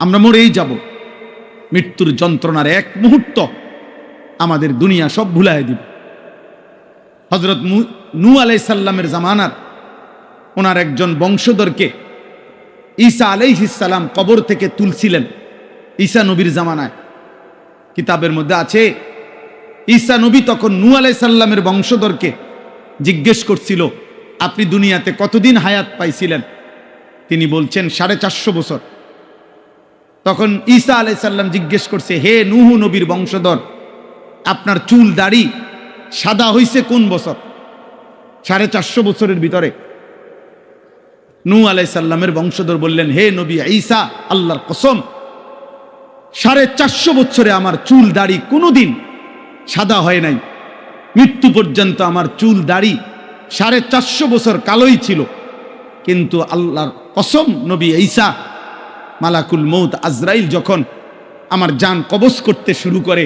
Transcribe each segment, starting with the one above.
আমরা মরেই যাব। মৃত্যুর যন্ত্রণার এক মুহূর্ত আমাদের দুনিয়া সব ভুলায় দিবে। হযরত নূহ আলাইহিস সালামের জামানার ওনার একজন বংশধরকে ঈসা আলাইহিস সালাম কবর থেকে তুলছিলেন। ঈসা নবীর জামানায় কিতাবের মধ্যে আছে, ঈসা নবী তখন নূহ আলাইহিস সালামের বংশধরকে জিজ্ঞেস করছিল, আপনি দুনিয়াতে কতদিন হায়াত পাইছিলেন? তিনি বলছেন 450 বছর। তখন ঈসা আলাইহিস সালাম জিজ্ঞেস করছে, হে নূহ নবীর বংশধর, আপনার চুল দাড়ি সাদা হইছে কোন বছর? 450 বছরের ভিতরে। নূহ আলাইহিস সালামের বংশধর বললেন, হে নবী ঈসা, আল্লাহর কসম 450 বছরে আমার চুল দাড়ি কোনোদিন সাদা হয় নাই। মৃত্যু পর্যন্ত আমার চুল দাড়ি 450 বছর কালোই ছিল। কিন্তু আল্লাহর কসম নবী ঈসা, মালাকুল মউত আজরাইল যখন আমার জান কবজ করতে শুরু করে,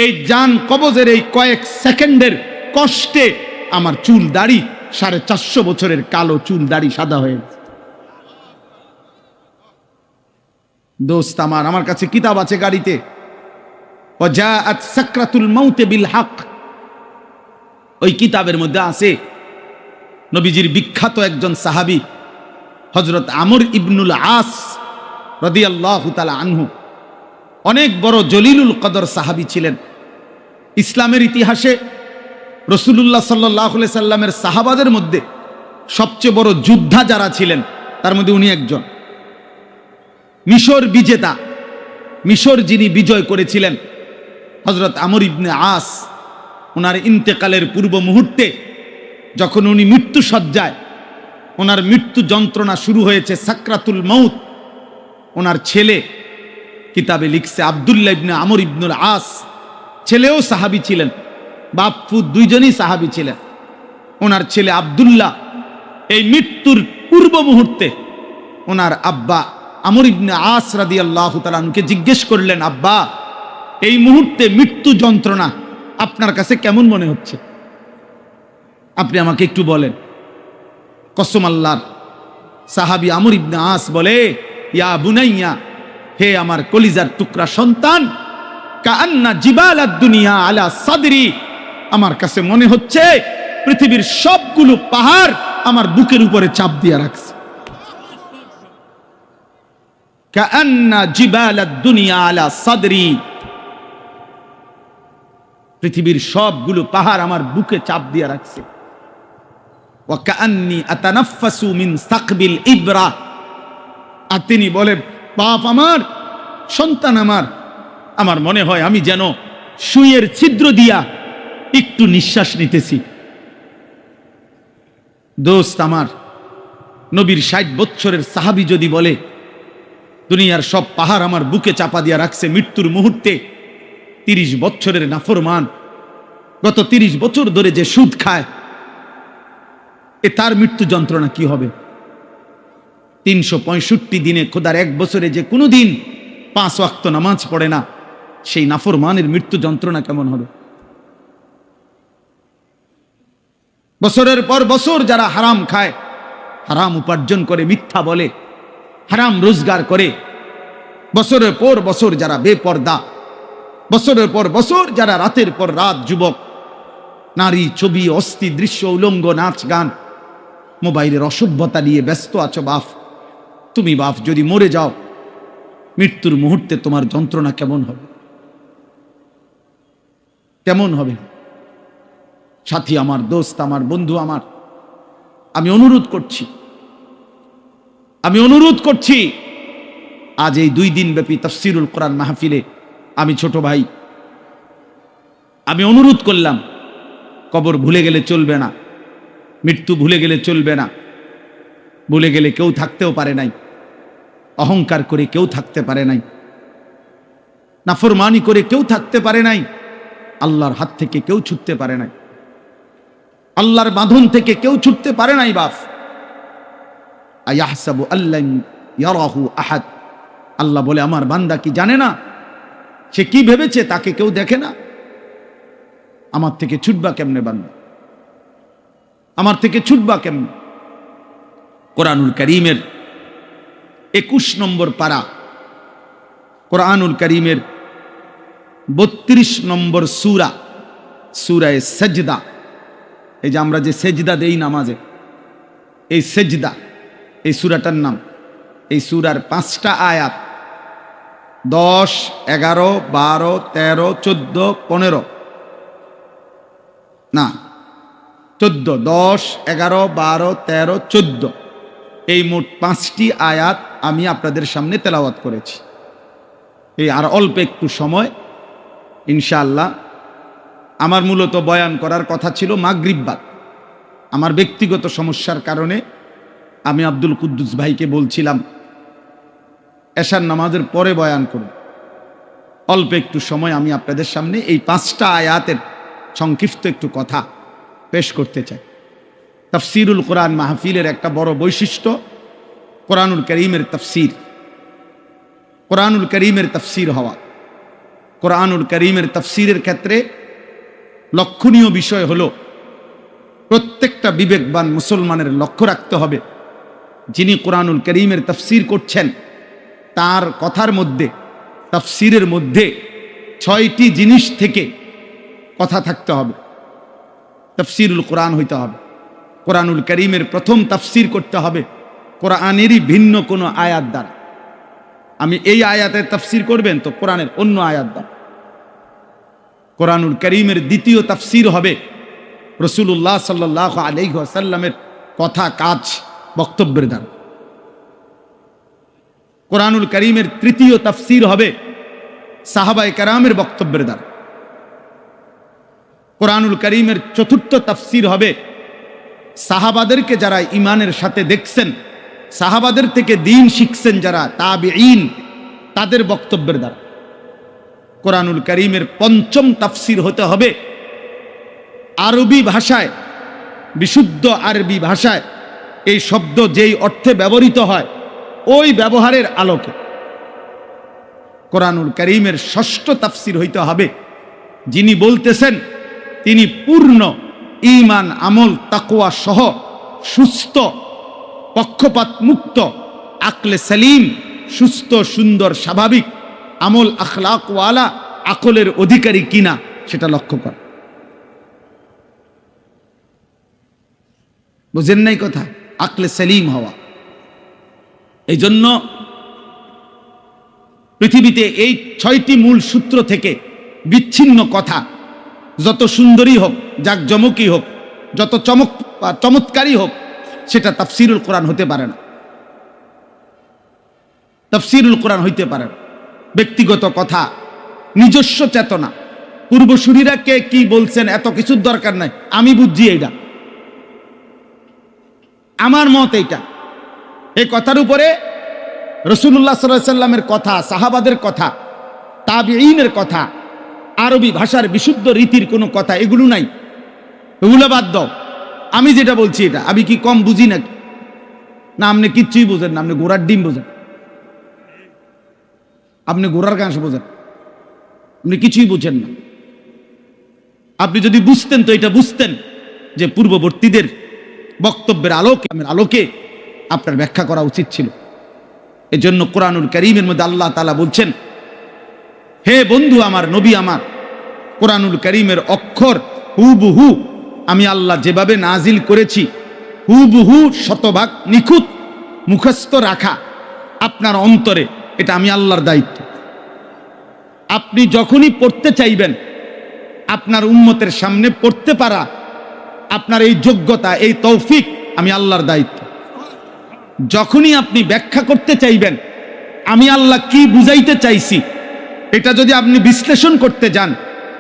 এই জান কবজের এই কয়েক সেকেন্ডের কষ্টে আমার চুল দাড়ি 450 বছরের কালো চুল দাড়ি সাদা হয়ে গেছে। দোস্ত আমার কাছে কিতাব আছে গাড়িতে, ওয়াজাআত সাকরাতুল মাউত বিল হক। ওই কিতাবের মধ্যে আছে নবীজির বিখ্যাত একজন সাহাবী হযরত আমর ইবনুল আস রাদিয়াল্লাহু তাআলা আনহু, অনেক বড় জলিলুল কদর সাহাবী ছিলেন। ইসলামের ইতিহাসে রাসূলুল্লাহ সাল্লাল্লাহু আলাইহি সাল্লামের সাহাবাদের মধ্যে সবচেয়ে বড় যোদ্ধা যারা ছিলেন তার মধ্যে উনি একজন। মিশর বিজেতা, মিশর যিনি বিজয় করেছিলেন, হযরত আমর ইবনে আস, ওনার ইন্তেকালের পূর্ব মুহূর্তে যখন উনি মৃত্যু সজ্জায়, ওনার মৃত্যু যন্ত্রণা শুরু হয়েছে, সাকরাতুল মউত, ওনার ছেলে কিতাবে লিখছে আব্দুল্লাহ ইবনে আমর ইবনুল আস, ছেলেও সাহাবী ছিলেন, বাপ পুত দুইজনই সাহাবী ছিলেন। ওনার ছেলে আব্দুল্লাহ এই মৃত্যুর পূর্ব মুহূর্তে ওনার আব্বা আমর ইবনে আস রাদিয়াল্লাহু তাআলা আনহুকে জিজ্ঞেস করলেন, আব্বা এই মুহূর্তে মৃত্যু যন্ত্রণা আপনার কাছে কেমন মনে হচ্ছে? আপনি আমাকে একটু বলেন। কসম আল্লাহর, সাহাবী আমর ইবনে আস বলে, ইয়া বুনাইয়া, হে আমার কলিজার টুকরা সন্তান, কাআন্না জিবালাদ দুনিয়া আলা সাদরি, আমার কাছে মনে হচ্ছে পৃথিবীর সবগুলো পাহাড় আমার বুকের উপরে চাপ দিয়ে রাখছে। কাআন্না জিবালাদ দুনিয়া আলা সাদরি, পৃথিবীর সবগুলো পাহাড় আমার বুকে চাপ দিয়ে রাখছে। ওয়া কাআন্নি আতানাফাসু মিন সাকবিল ইবরা, আর তিনি বলে, বাপ আমার, সন্তান আমার মনে হয় আমি যেন সুইয়ের ছিদ্র দিয়া একটু নিঃশ্বাস নিতেছি। দোস্ত আমার, নবীর 60 বছরের সাহাবী যদি বলে দুনিয়ার সব পাহাড় আমার বুকে চাপা দিয়া রাখছে মৃত্যুর মুহূর্তে, 30 বছরের নাফরমান গত 30 বছর ধরে যে সুদ খায়, তার মৃত্যু যন্ত্রণা কি হবে? 365 দিনে খোদার এক বছরে যে কোনো দিন 5 ওয়াক্ত নামাজ পড়ে না, সেই নাফরমানের মৃত্যু যন্ত্রণা কেমন হবে? বছরের পর বছর যারা হারাম খায়, হারাম উপার্জন করে, মিথ্যা বলে, হারাম রোজগার করে, বছরের পর বছর যারা বেপর্দা, বছরের পর বছর যারা রাতের পর রাত যুবক, নারী, ছবি, অস্থি, দৃশ্য, উলঙ্গ, নাচ গান, মোবাইলের অসভ্যতা নিয়ে ব্যস্ত আছো, বাপ তুমি বাপ যদি মরে যাও, মৃত্যুর মুহূর্তে তোমার যন্ত্রণা কেমন হবে? কেমন হবে? সাথী আমার, দোস্ত আমার, বন্ধু আমার, আমি অনুরোধ করছি আজ এই 2 দিন ব্যাপী তাফসীরুল কোরআন মাহফিলে আমি ছোট ভাই, আমি অনুরোধ করলাম, কবর ভুলে গেলে চলবে না, মৃত্যু ভুলে গেলে চলবে না। ভুলে গেলে কেউ থাকতেও পারে নাই, অহংকার করে কেউ থাকতে পারে নাই, নাফরমানি করে কেউ থাকতে পারে নাই, আল্লাহর হাত থেকে কেউ ছুটতে পারে নাই, আল্লাহর বাঁধন থেকে কেউ ছুটতে পারে নাই। বাপ আয়াহসাবু আল্লান ইয়ারাহু আহাদ, আল্লাহ বলে আমার বান্দা কি জানে না? সে কি ভেবেছে তাকে কেউ দেখে না? আমার থেকে ছুটবা কেমনে বান্দা? আমার থেকে ছুটবা কেমনে? কোরআনুল কারীমের 21 নম্বর পারা কোরআনুল কারীমের 32 নম্বর সূরা, সূরায়ে সাজদা। এই যে আমরা যে সেজদা দেই নামাজে, এই সেজদা, এই সূরাটার নাম। এই সূরার 5টা আয়াত 10, 11, 12, 13, 14, 15 না 14, 10, 11, 12, 13, 14 এই মোট 5টি আয়াত আমি আপনাদের সামনে তেলাওয়াত করেছি। এই আর অল্প একটু সময় ইনশাআল্লাহ। আমার মূলত বয়ান করার কথা ছিল মাগরিব বাদ। আমার ব্যক্তিগত সমস্যার কারণে আমি আব্দুল কুদ্দুস ভাইকে বলছিলাম এশার নামাজের পরে বয়ান করব। অল্প একটু সময় আমি আপনাদের সামনে এই 5টা আয়াতের সংক্ষিপ্ত একটু কথা পেশ করতে চাই। তাফসীরুল কোরআন মাহফিলের একটা বড় বৈশিষ্ট্য কোরআনুল কারীমের তাফসীর, কোরআনুল কারীমের তাফসীর হওয়া। কোরআনুল কারীমের তাফসীরের ক্ষেত্রে লক্ষণীয় বিষয় হলো প্রত্যেকটা বিবেকবান মুসলমানের লক্ষ্য রাখতে হবে যিনি কোরআনুল কারীমের তাফসীর করছেন তার কথার মধ্যে, তাফসীরের মধ্যে 6টি জিনিস থেকে কথা থাকতে হবে। তাফসীরুল কোরআন হইতে হবে। কোরআনুল কারীমের প্রথম তাফসীর করতে হবে কোরআনেরই ভিন্ন কোনো আয়াত দ্বারা। আমি এই আয়াতের তাফসীর করবেন তো কোরআনের অন্য আয়াত দ্বারা। কোরআনুল কারীমের দ্বিতীয় তাফসীর হবে রাসূলুল্লাহ সাল্লাল্লাহু আলাইহি ওয়াসাল্লামের কথা, কাজ, বক্তব্যের দ্বারা। কোরআনুল কারীমের তৃতীয় তাফসীর হবে সাহাবায়ে কেরামের বক্তব্যের দ্বারা। কোরআনুল কারীমের চতুর্থ তাফসীর হবে সাহাবাদেরকে যারা ঈমানের সাথে দেখছেন, সাহাবাদের থেকে দ্বীন শিখছেন যারা তাবিঈন, তাদের বক্তব্যের দ্বারা। কোরআনুল কারীমের পঞ্চম তাফসীর হতে হবে আরবি ভাষায়, বিশুদ্ধ আরবি ভাষায় এই শব্দ যেই অর্থে ব্যবহৃত হয় ওই ব্যবহারের আলোকে। কোরআনুল কারীমের ষষ্ঠ তাফসীর হইতে হবে যিনি বলতেছেন তিনি পূর্ণ ঈমান, আমল, তাকওয়া সহ সুস্থ, পক্ষপাত মুক্ত, আকলে সালিম, সুস্থ, সুন্দর, স্বাভাবিক, আমল আখলাকওয়ালা আকলের অধিকারী কিনা সেটা লক্ষ্য কর। বুঝেন নাই কথা? আকলে সালিম হওয়া। এই জন্য পৃথিবীতে এই 6টি মূল সূত্র থেকে বিচ্ছিন্ন কথা যত সুন্দরী হোক, জাকজমকই হোক, যত চমৎকারী হোক, সেটা তাফসীরুল কোরআন হতে পারে না। তাফসীরুল কোরআন হইতে পারে না। ব্যক্তিগত কথা, নিজস্ব চেতনা, পূর্বসূরীরা কে কি বলছেন এত কিছুর দরকার নাই। আমি বুঝছি এইটা, আমার মত এইটা। এই কথার উপরে রাসূলুল্লাহ সাল্লাল্লাহু আলাইহি ওয়াসাল্লামের কথা, সাহাবাদের কথা, তাবিঈনের কথা, আরবি ভাষার বিশুদ্ধ রীতির কোনো কথা এগুলো নাই। এগুলো বাদ দাও। আমি যেটা বলছি এটা আমি কি কম বুঝি নাকি? না, আপনি কিচ্ছুই বোঝেন না। আপনি ঘোড়ার ডিম বোঝেন, আপনি ঘোড়ার ঘাস বোঝেন, আপনি কিছুই বুঝেন না। আপনি যদি বুঝতেন তো এটা বুঝতেন যে পূর্ববর্তীদের বক্তব্যের আলোকে আপনার ব্যাখ্যা করা উচিত ছিল। এজন্য কোরআনুল কারীমের মধ্যে আল্লাহ তাআলা বলছেন, হে বন্ধু আমার, নবী আমার, কোরআনুল কারীমের অক্ষর হুবহু আমি আল্লাহ যেভাবে নাজিল করেছি হুবহু শতভাগ নিখুঁত মুখস্থ রাখা আপনার অন্তরে, এটা আমি আল্লাহর দায়িত্ব। আপনি যখনই পড়তে চাইবেন, আপনার উম্মতের সামনে পড়তে পারা, আপনার এই যোগ্যতা, এই তৌফিক আমি আল্লাহর দায়িত্ব। যখনই আপনি ব্যাখ্যা করতে চাইবেন, আমি আল্লাহ কি বুঝাইতে চাইছি এটা যদি আপনি বিশ্লেষণ করতে যান,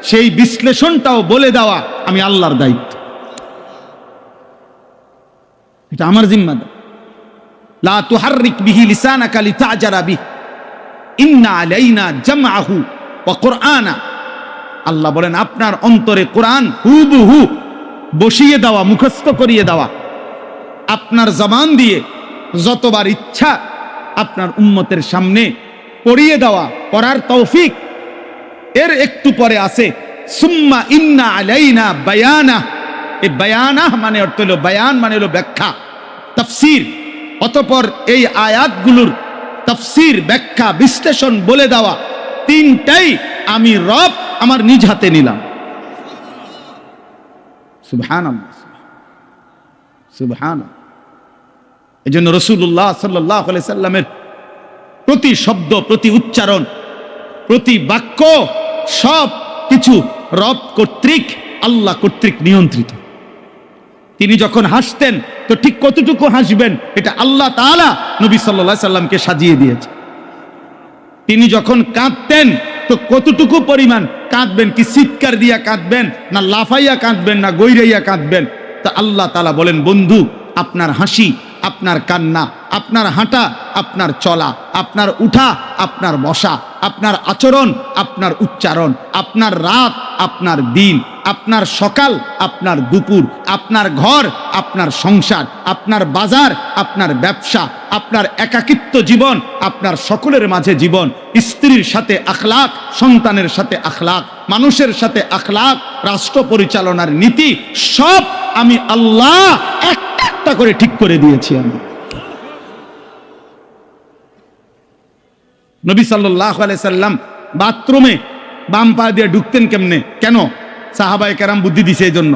সেই বিশ্লেষণটাও বলে দেওয়া আমি আল্লাহর দায়িত্ব। এটা আমার জিম্মাদার। লা তুহাররিক বিহি লিসানাকা লিতাজারা বিহি ইন্না আলাইনা জামআহু ওয়া কুরআনা। আল্লাহ বলেন আপনার অন্তরে কোরআন হুবহু বসিয়ে দেওয়া, মুখস্থ করিয়ে দেওয়া, আপনার জবান দিয়ে যতবার ইচ্ছা আপনার উম্মতের সামনে পড়িয়ে দেওয়া, পড়ার তৌফিক। এর একটু পরে আছে সুম্মা ইন্না আলাইনা বায়ানা। এই বায়ানা মানে অর্থ হলো, বায়ান মানে হলো ব্যাখ্যা, তাফসীর। অতঃপর এই আয়াতগুলোর তাফসীর, ব্যাখ্যা, বিশ্লেষণ বলে দেওয়া তিনটাই আমি রব আমার নিজ হাতে নিলাম। সুবহানাল্লাহ, সুবহানাল্লাহ। এজন্য রাসূলুল্লাহ সাল্লাল্লাহু আলাইহি সাল্লামের প্রতি শব্দ, প্রতি উচ্চারণ, প্রতি বাক্য সব কিছু রব কর্তৃক, আল্লাহ কর্তৃক নিয়ন্ত্রিত। তিনি যখন হাসতেন তো ঠিক কতটুকু হাসবেন এটা আল্লাহ তাআলা নবী সাল্লাল্লাহু আলাইহি সাল্লামকে সাজিয়ে দিয়েছে। তিনি যখন কাঁদতেন তো কতটুকু পরিমাণ কাঁদবেন, কি চিৎকার দিয়া কাঁদবেন, না লাফাইয়া কাঁদবেন, না গৈরাইয়া কাঁদবেন, তা আল্লাহ তাআলা বলেন, বন্ধু আপনার হাসি, আপনার কান্না, আপনার হাঁটা, আপনার চলা, আপনার উঠা, আপনার বসা, আপনার আচরণ, আপনার উচ্চারণ, আপনার রাত, আপনার দিন, আপনার সকাল, আপনার দুপুর, আপনার ঘর, আপনার সংসার, আপনার বাজার, আপনার ব্যবসা, আপনার একাকিত্ব জীবন, আপনার সকলের মাঝে জীবন, স্ত্রীর সাথে আখলাক, সন্তানের সাথে আখলাক, মানুষের সাথে আখলাক, রাষ্ট্র পরিচালনার নীতি, সব আমি আল্লাহ একটা একটা করে ঠিক করে দিয়েছি। আমি নবী সাল্লাল্লাহু আলাইহি সাল্লাম বাথরুমে বাম পা দিয়ে ঢুকতেন কেমনে? কেন? সাহাবায়ে কেরাম বুদ্ধি দিছে এই জন্য।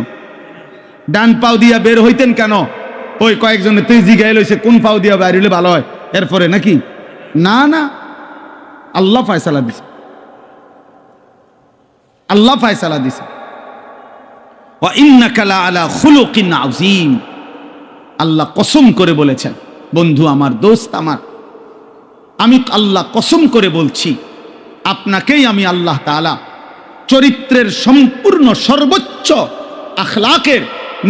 ডান পাও দিয়া বের হইতেন কেন? ওই কয়েকজনে তুই জিগাইল হইছে কোন পাও দিয়া বাইর হইলে ভালো হয় এরপরে নাকি? না না, আল্লাহ ফয়সালা দিছে, আল্লাহ ফয়সালা দিছে। ওয়া ইন্নাকা লা আলা খুলুকিন আযীম, আল্লাহ কসম করে বলেছেন, বন্ধু আমার, দোস্ত আমার, আমি আল্লাহ কসম করে বলছি, আপনাকেই আমি আল্লাহ তাআলা চরিত্রের সম্পূর্ণ সর্বোচ্চ আখলাকের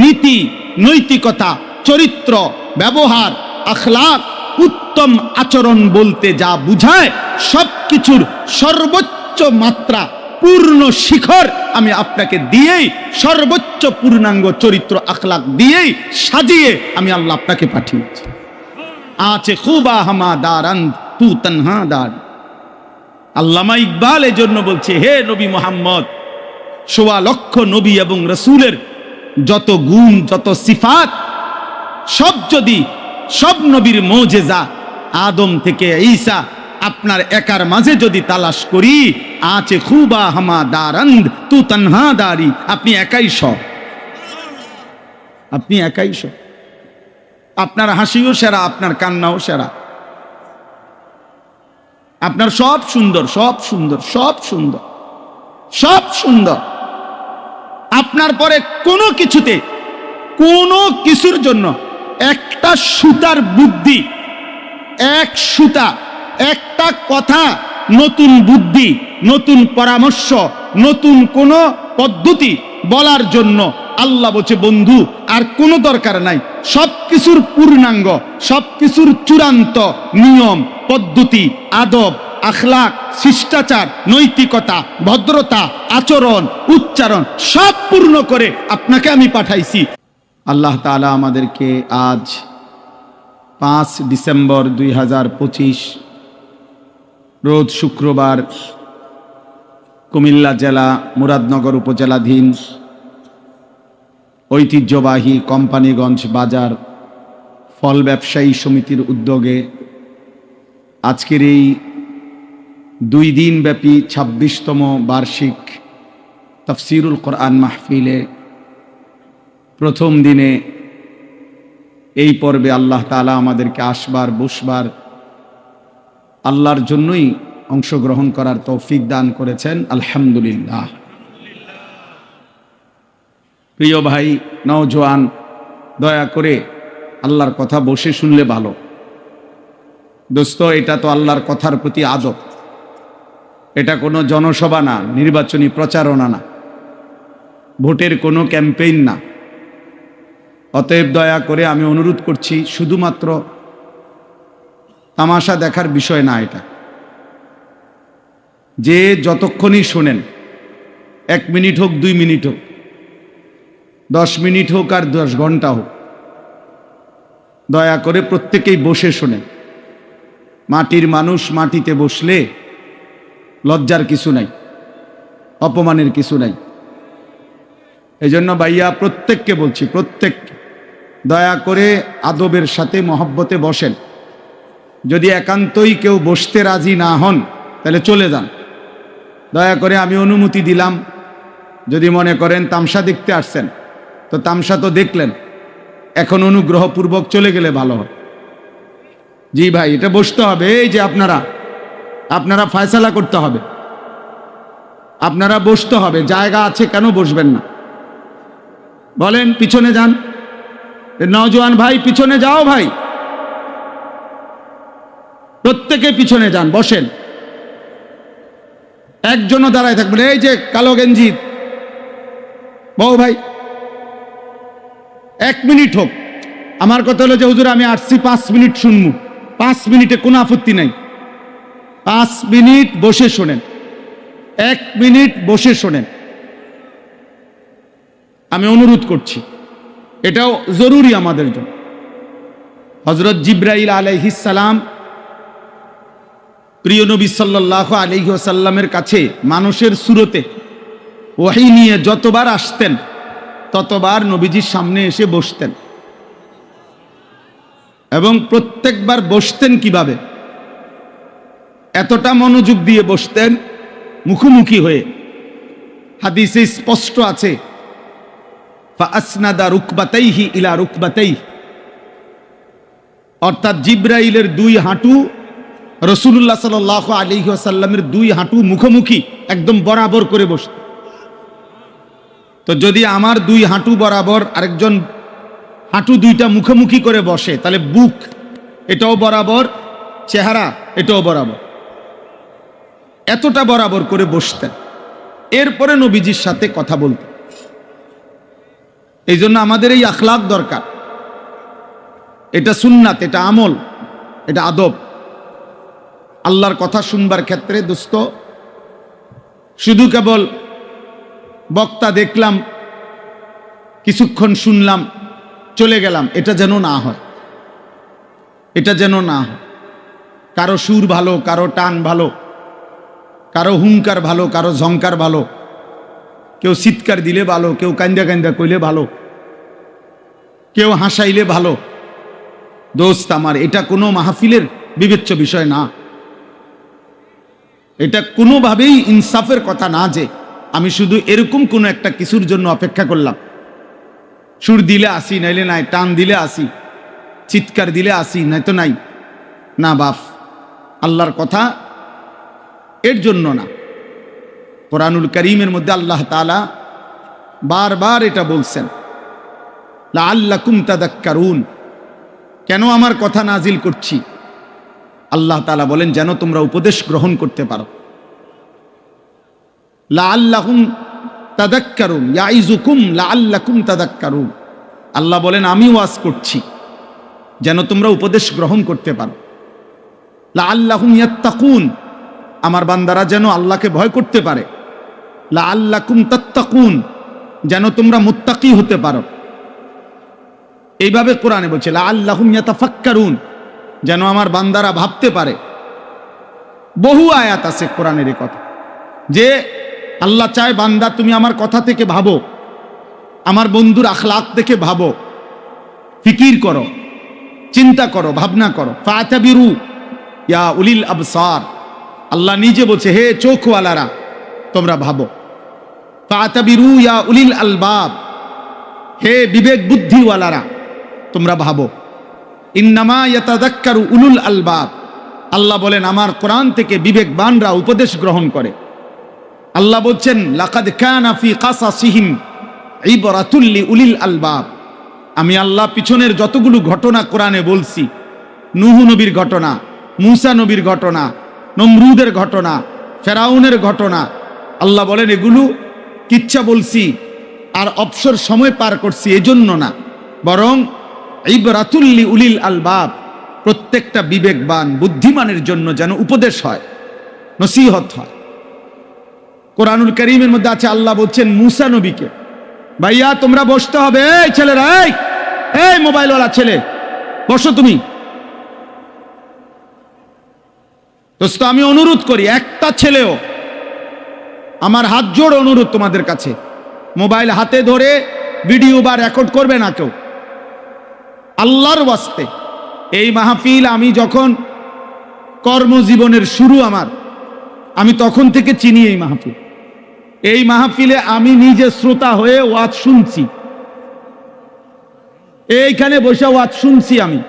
নীতি, নৈতিকতা, চরিত্র, ব্যবহার, আখলাক, উত্তম আচরণ বলতে যা বুঝায় সবকিছুর সর্বোচ্চ মাত্রা, পূর্ণ শিখর আমি আপনাকে দিয়েই, সর্বোচ্চ পূর্ণাঙ্গ চরিত্র আখলাক দিয়েই সাজিয়ে আমি আল্লাহ আপনাকে পাঠিয়েছি। আছে খুবা হামা দারান তু তনহা দার। আল্লামা ইকবাল এই জন্য বলছে, হে নবী মুহাম্মদ, ১৬ লক্ষ নবী এবং রাসূলের যত গুণ, যত সিফাত, সব যদি সব নবীর মুজিজা আদম থেকে ঈসা আপনার একার মাঝে যদি তালাশ করি, আছে খুবা হামা দারান্দ তু তনহা দারি, আপনি একাই সব, আপনি একাই সব। আপনার হাসিও সেরা, আপনার কান্নাও সেরা, আপনার সব সুন্দর, সব সুন্দর, সব সুন্দর, সব সুন্দর। আপনার পরে কোনো কিছুতে, কোনো কিছুর জন্য একটা সুতার বুদ্ধি, এক সুতা, একটা কথা, নতুন বুদ্ধি, নতুন পরামর্শ, নতুন কোনো পদ্ধতি বলার জন্য আল্লাহ বলছে, বন্ধু আর কোনো দরকার নাই, সবকিছুর পূর্ণাঙ্গ, সবকিছুর চূড়ান্ত নিয়ম, পদ্ধতি, আদব, আখলাক, শিষ্টাচার, নৈতিকতা, ভদ্রতা, আচরণ, উচ্চারণ সব পূর্ণ করে আপনাকে আমি পাঠাইছি। আল্লাহ তাআলা আমাদেরকে আজ 5 ডিসেম্বর 2025 রোজ শুক্রবার কুমিল্লা জেলা মুরাদনগর উপজেলাধীন ঐতিহ্যবাহী কোম্পানিগঞ্জ বাজার ফল ব্যবসায়ী সমিতির উদ্যোগে আজকের এই 2 দিনব্যাপী 26তম বার্ষিক তাফসীরুল কোরআন মাহফিলে প্রথম দিনে এই পর্বে আল্লাহ তাআলা আমাদেরকে আসবার, বসবার, আল্লাহর জন্যই অংশগ্রহণ করার তৌফিক দান করেছেন। আলহামদুলিল্লাহ। প্রিয় ভাই নওজোয়ান, দয়া করে আল্লাহর কথা বসে শুনলে ভালো। দোস্ত, এটা তো আল্লাহর কথার প্রতি আদব, এটা কোনো জনসভা না, নির্বাচনী প্রচারণা না, ভোটের কোনো ক্যাম্পেইন না। অতএব দয়া করে আমি অনুরোধ করছি, শুধুমাত্র তামাশা দেখার বিষয় না এটা। যে যতক্ষণই শোনেন, 1 মিনিট হোক, 2 মিনিট হোক, 10 মিনিট হোক আর 10 ঘন্টা হোক, দয়া করে প্রত্যেকেই বসে শোনেন। মাটির মানুষ মাটিতে বসলে লজ্জার কিছু নাই, অপমানের কিছু নাই। এজন্য ভাইয়া প্রত্যেককে বলছি, প্রত্যেক দয়া করে আদবের সাথে মহব্বতে বসেন। যদি একান্তই কেউ বসতে রাজি না হন তাহলে চলে যান, দয়া করে আমি অনুমতি দিলাম, যদি মনে করেন তামসা দেখতে আসছেন তো তামসা তো দেখলেন, এখন অনুগ্রহপূর্বক চলে গেলে ভালো হয়। জি ভাই, এটা বসতে হবে। এই যে আপনারা ফয়সালা করতে হবে, আপনারা বসতে হবে। জায়গা আছে, কেন বসবেন না বলেন? পিছনে যান, নওজোয়ান ভাই পিছনে যাও, ভাই প্রত্যেকে পিছনে যান, বসেন। একজনও দাঁড়ায় থাকবেন। এই যে কালো গেঞ্জি বউ ভাই, 1 মিনিট হোক। আমার কথা হলো যে হুজুর আমি আসছি 5 মিনিট শুনবো, 5 মিনিটে কোনো আপত্তি নাই। 5 মিনিট বসে শোনেন, 1 মিনিট বসে শোনেন, আমি অনুরোধ করছি, এটাও জরুরি আমাদের জন্য। হযরত জিবরাইল আলাইহিস সালাম প্রিয় নবী সাল্লাল্লাহু আলাইহি ওয়াসাল্লামের কাছে মানুষের সুরতে ওহী নিয়ে যতবার আসতেন ততবার নবীজির সামনে এসে বসতেন, এবং প্রত্যেকবার বসতেন কিভাবে? এতটা মনোযোগ দিয়ে বসতেন, মুখোমুখি হয়ে। হাদিসে স্পষ্ট আছে, ফাআসনাদা রুকবাতাইহি ইলা রুকবাতাইহি, অর্থাৎ জিবরাইলের 2 হাঁটু রাসূলুল্লাহ সাল্লাল্লাহু আলাইহি ওয়াসাল্লামের 2 হাঁটু মুখোমুখি একদম বরাবর করে বসতেন। তো যদি আমার 2 হাঁটু বরাবর আরেকজন হাঁটু 2টা মুখোমুখি করে বসে, তাহলে বুক এটাও বরাবর, চেহারা এটাও বরাবর, এতটা বরাবর করে বসতেন। এরপরে নবীজির সাথে কথা বলতেন। এই জন্য আমাদের এই আখলাক দরকার। এটা সুন্নাত, এটা আমল, এটা আদব। আল্লাহর কথা শুনবার ক্ষেত্রে দোস্ত, শুধু কেবল বক্তা দেখলাম, কিছুক্ষণ শুনলাম, চলে গেলাম, এটা যেন না হয়। এটা যেন না হয়। কারো সুর ভালো, কারো টান ভালো, কারো হুঙ্কার ভালো, কারো ঝংকার ভালো, কেউ চিৎকার দিলে ভালো, কেউ কান্দা কান্দা কইলে ভালো, কেউ হাসাইলে ভালো। দোস্ত আমার, এটা কোনো মাহফিলের বিবেচ্য বিষয় না। এটা কোনোভাবেই ইনসাফের কথা না যে আমি শুধু এরকম কোনো একটা কিছুর জন্য অপেক্ষা করলাম, সুর দিলে আসি, নাইলে নাই, টান দিলে আসি, চিৎকার দিলে আসি, নাই তো নাই। না বাপ, আল্লাহর কথা এর জন্য না। কোরআনুল কারীমের মধ্যে আল্লাহ তাআলা বারবার এটা বলছেন, লাআল্লাকুম তাযাক্কারুন। কেন আমার কথা নাজিল করছি? আল্লাহ তাআলা বলেন যেন তোমরা উপদেশ গ্রহণ করতে পারো। লাআল্লাকুম তাযাক্কারুন, ইয়াইযুকুম লাআল্লাকুম তাযাক্কারুন। আল্লাহ বলেন আমি ওয়াজ করছি যেন তোমরা উপদেশ গ্রহণ করতে পারো। লাআল্লাহুম ইয়াত্তাকুন, আমার বান্দারা যেন আল্লাহকে ভয় করতে পারে। লাআল্লাকুম তাত্তাকুন, যেন তোমরা মুত্তাকি হতে পারো। এইভাবে কোরআনে বলছে লাআল্লাহুম ইয়াতাফাক্কারুন, যেন আমার বান্দারা ভাবতে পারে। বহু আয়াত আছে কোরআনের এই কথা, যে আল্লাহ চায় বান্দা তুমি আমার কথা থেকে ভাবো, আমার বন্ধুর আখলাক দেখে ভাবো, ফিকির করো, চিন্তা করো, ভাবনা করো। ফাতাবিরু ইয়া উলিল আবসার, আল্লাহ নিজে বলছে হে চোখওয়ালারা তোমরা ভাবো। ফাতাবিরু ইয়া উলিল আলবাব, হে বিবেক বুদ্ধিওয়ালারা তোমরা ভাবো। ইন্নামা ইয়াতাযাক্কারু উলুল আলবাব, আল্লাহ বলেন আমার কোরআন থেকে বিবেকবানরা উপদেশ গ্রহণ করে। আল্লাহ বলছেন লাকাদ কানা ফি কাসাসিহিম ইবরাতুল লিউলিল আলবাব। আমি আল্লাহ পিছনের যতগুলো ঘটনা কোরআনে বলছি, নূহ নবীর ঘটনা, মূসা নবীর ঘটনা, নমরুদের ঘটনা, ফেরাউনের ঘটনা, আল্লাহ বলেন এগুলো কিচ্ছা বলছি আর অবসর সময় পার করছি এজন্য না, বরং ইবরাতুল লিউলিল আলবাব, প্রত্যেকটা বিবেকবান বুদ্ধিমানের জন্য যেন উপদেশ হয়, নসিহত হয়। কোরআনুল কারীমের মধ্যে আছে আল্লাহ বলছেন মূসা নবীকে, ভাইয়া তোমরা বসতে হবে, এই ছেলেরা, এই মোবাইলওয়ালা ছেলে বসো তুমি। দোস্ত আমি অনুরোধ করি, একটা ছেলেও, আমার হাত জোড় অনুরোধ তোমাদের কাছে, মোবাইল হাতে ধরে ভিডিও বা রেকর্ড করবে না কেউ, আল্লাহর ওয়াস্তে। এই মাহফিল আমি যখন কর্মজীবনের শুরু আমার, আমি তখন থেকে চিনি এই মাহফিল। এই মাহফিলে আমি নিজে শ্রোতা হয়ে ওয়াজ শুনছি, এইখানে বসে ওয়াজ শুনছি আমি।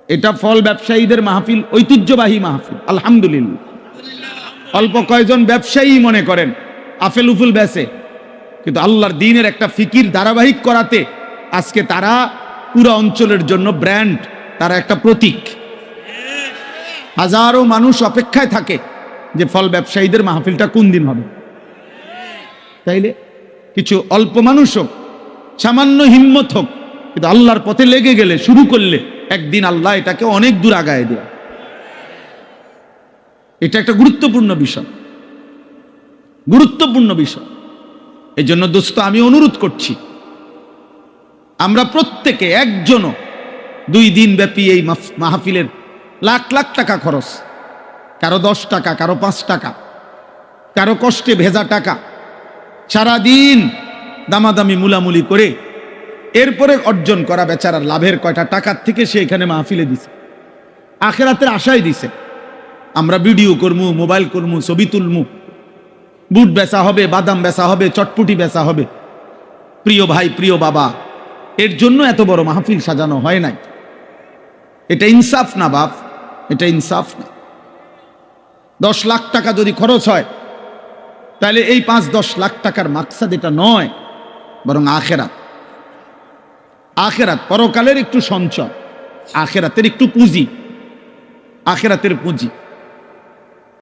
এটা ফল ব্যবসায়ীদের মাহফিল, ঐতিহ্যবাহী মাহফিল, আলহামদুলিল্লাহ। অল্প কয়জন ব্যবসায়ী মনে করেন আফেল উফুল বেচে, কিন্তু আল্লাহর দ্বীনের একটা ফিকির ধারাবাহিক করাতে আজকে তারা পুরো অঞ্চলের জন্য ব্র্যান্ড, তারা একটা প্রতীক। হাজারো মানুষ অপেক্ষায় থাকে যে ফল ব্যবসায়ীদের মাহফিলটা কোন দিন হবে। তাইলে কিছু অল্প মানুষ হোক, সামান্য হিম্মত হোক, কিন্তু আল্লাহর পথে লেগে গেলে, শুরু করলে একদিন আল্লাহ এটাকে অনেক দূর আগায় দেয়। এটা একটা গুরুত্বপূর্ণ বিষয়, গুরুত্বপূর্ণ বিষয়। এই জন্য দোস্ত আমি অনুরোধ করছি, আমরা প্রত্যেকে একজনও 2 দিন ব্যাপী এই মাহফিলের লাখ লাখ টাকা খরচ, কারো 10 টাকা, কারো 5 টাকা, কারো কষ্টে ভেজা টাকা, সারাদিন দামাদামি মুলামুলি করে এরপরে অর্জন করা বেচারার লাভের কয়টা টাকার থেকে সে এখানে মাহফিলে দিছে, আখেরাতের আশায় দিছে। আমরা ভিডিও করমু, মোবাইল করমু, ছবি তুলমু, বুট বেচা হবে, বাদাম বেচা হবে, চটপুটি বেচা হবে। প্রিয় ভাই, প্রিয় বাবা, এর জন্য এত বড় মাহফিল সাজানো হয় নাই। এটা ইনসাফ না বাপ, এটা ইনসাফ না। 10 লাখ টাকা যদি খরচ হয়, তাহলে এই 5-10 লাখ টাকার মাকসাদ এটা নয়, বরং আখেরাত। আখেরাত, পরকালের একটু সঞ্চয়, আখেরাতের একটু পুঁজি, আখেরাতের পুঁজি।